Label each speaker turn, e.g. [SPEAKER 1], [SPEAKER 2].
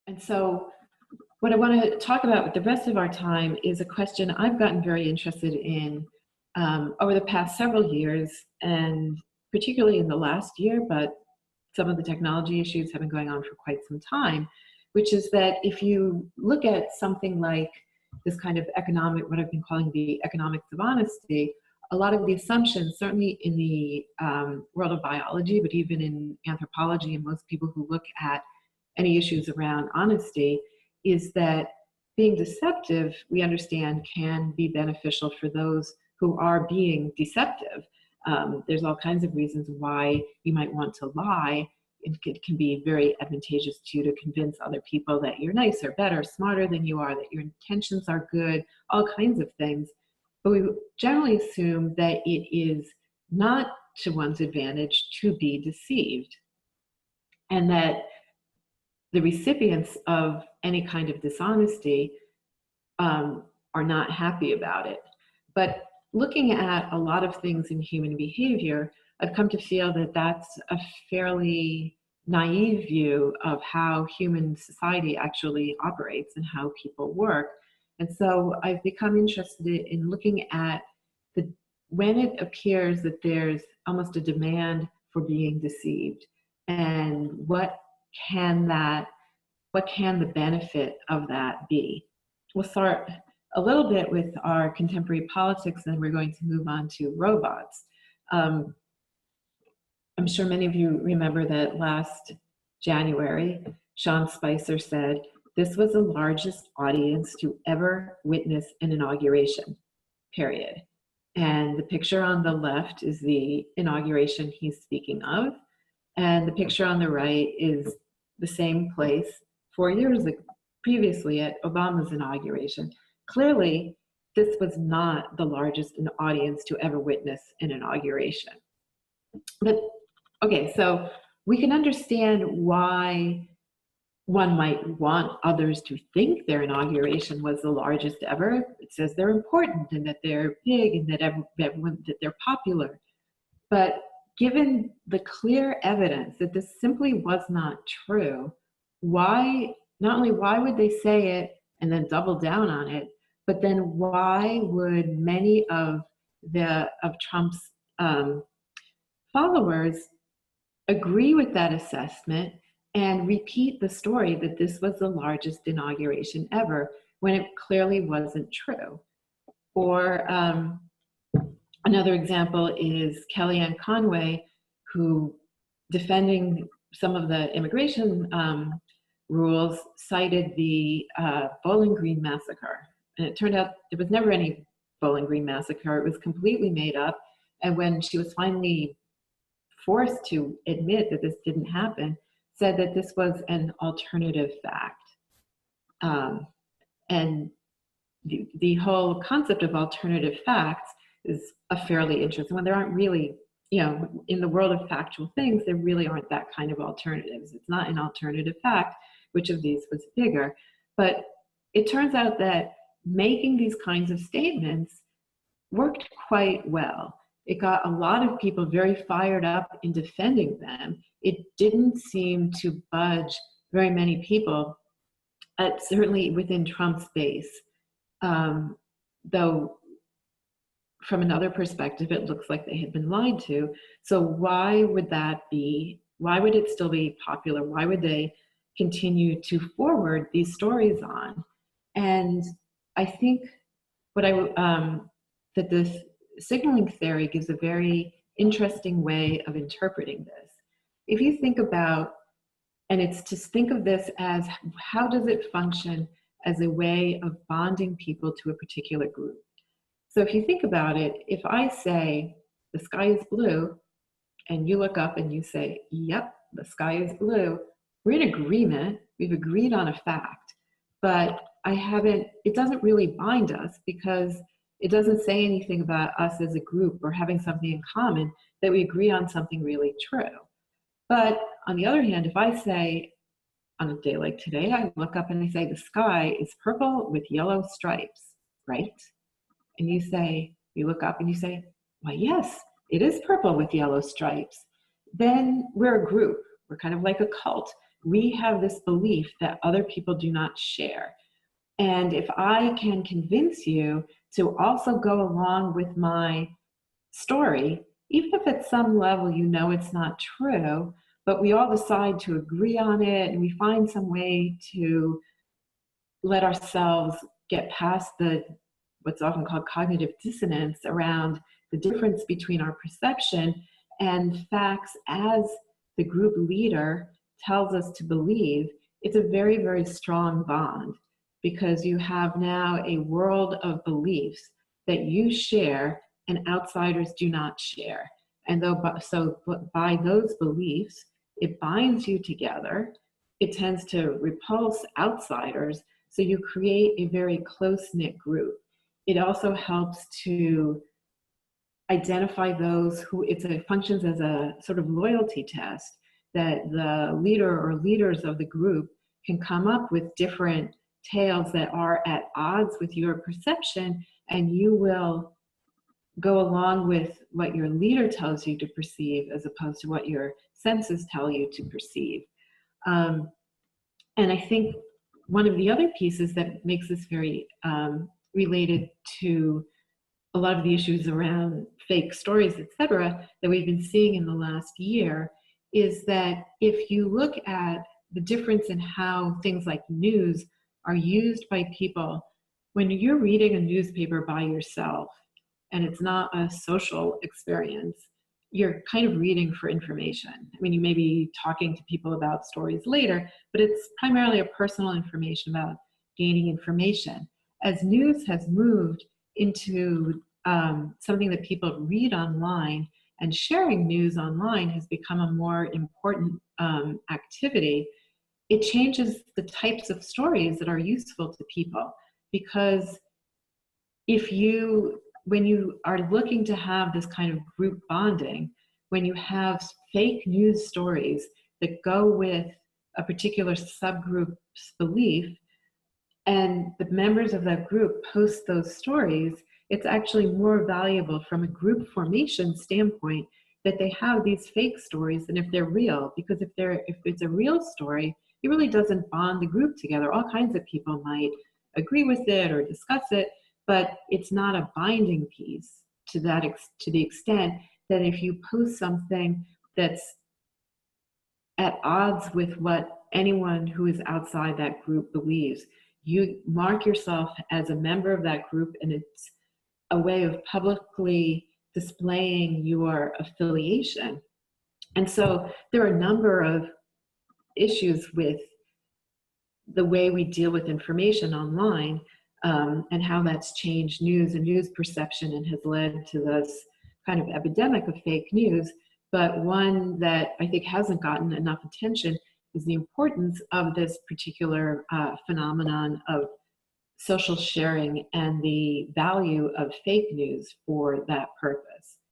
[SPEAKER 1] And so what I want to talk about with the rest of our time is a question I've gotten very interested in over the past several years, and particularly in the last year, but some of the technology issues have been going on for quite some time, which is that if you look at something like this kind of economic, what I've been calling the economics of honesty, a lot of the assumptions, certainly in the world of biology, but even in anthropology and most people who look at any issues around honesty, is that being deceptive, we understand, can be beneficial for those who are being deceptive. There's all kinds of reasons why you might want to lie. It can be very advantageous to you to convince other people that you're nicer, better, smarter than you are, that your intentions are good, all kinds of things. But we generally assume that it is not to one's advantage to be deceived, and that the recipients of any kind of dishonesty are not happy about it. But looking at a lot of things in human behavior, I've come to feel that that's a fairly naive view of how human society actually operates and how people work. And so I've become interested in looking at when it appears that there's almost a demand for being deceived, and what can the benefit of that be? We'll start a little bit with our contemporary politics, and then we're going to move on to robots. I'm sure many of you remember that last January, Sean Spicer said, "This was the largest audience to ever witness an inauguration, period." And the picture on the left is the inauguration he's speaking of. And the picture on the right is the same place 4 years previously at Obama's inauguration. Clearly, this was not the largest audience to ever witness an inauguration. But okay, so we can understand why one might want others to think their inauguration was the largest ever. It says they're important and that they're big and that that they're popular. But given the clear evidence that this simply was not true, not only why would they say it and then double down on it, but then why would many of Trump's followers agree with that assessment and repeat the story that this was the largest inauguration ever when it clearly wasn't true? Or another example is Kellyanne Conway, who, defending some of the immigration rules, cited the Bowling Green massacre. And it turned out there was never any Bowling Green massacre. It was completely made up. And when she was finally forced to admit that this didn't happen, said that this was an alternative fact. And the whole concept of alternative facts is a fairly interesting one. There aren't really, in the world of factual things, there really aren't that kind of alternatives. It's not an alternative fact, which of these was bigger. But it turns out that making these kinds of statements worked quite well. It got a lot of people very fired up in defending them. It didn't seem to budge very many people, certainly within Trump's base. Though from another perspective, it looks like they had been lied to. So why would that be? Why would it still be popular? Why would they continue to forward these stories on? And I think that this signaling theory gives a very interesting way of interpreting this. If you think about, and it's to think of this as, how does it function as a way of bonding people to a particular group? So if you think about it, if I say the sky is blue, and you look up and you say, yep, the sky is blue, we're in agreement, we've agreed on a fact, but it doesn't really bind us because it doesn't say anything about us as a group or having something in common that we agree on something really true. But on the other hand, if I say, on a day like today, I look up and I say, the sky is purple with yellow stripes, right? And you look up and you say, why, yes, it is purple with yellow stripes. Then we're a group. We're kind of like a cult. we have this belief that other people do not share. And if I can convince you to also go along with my story, even if at some level you know it's not true, but we all decide to agree on it and we find some way to let ourselves get past the what's often called cognitive dissonance around the difference between our perception and facts as the group leader tells us to believe, it's a very, very strong bond, because you have now a world of beliefs that you share and outsiders do not share. And so by those beliefs, it binds you together. It tends to repulse outsiders. So you create a very close-knit group. It also helps to identify those who it functions as a sort of loyalty test, that the leader or leaders of the group can come up with different tales that are at odds with your perception, and you will go along with what your leader tells you to perceive as opposed to what your senses tell you to perceive. And I think one of the other pieces that makes this very related to a lot of the issues around fake stories, et cetera, that we've been seeing in the last year is that if you look at the difference in how things like news are used by people, when you're reading a newspaper by yourself and it's not a social experience, you're kind of reading for information. I mean, you may be talking to people about stories later, but it's primarily a personal information about gaining information. As news has moved into something that people read online, and sharing news online has become a more important activity, it changes the types of stories that are useful to people. Because when you are looking to have this kind of group bonding, when you have fake news stories that go with a particular subgroup's belief, and the members of that group post those stories, it's actually more valuable from a group formation standpoint that they have these fake stories than if they're real. Because if it's a real story, it really doesn't bond the group together. All kinds of people might agree with it or discuss it, but it's not a binding piece to the extent that if you post something that's at odds with what anyone who is outside that group believes, you mark yourself as a member of that group, and it's a way of publicly displaying your affiliation. And so there are a number of issues with the way we deal with information online, and how that's changed news and news perception and has led to this kind of epidemic of fake news. But one that I think hasn't gotten enough attention is the importance of this particular phenomenon of social sharing and the value of fake news for that purpose.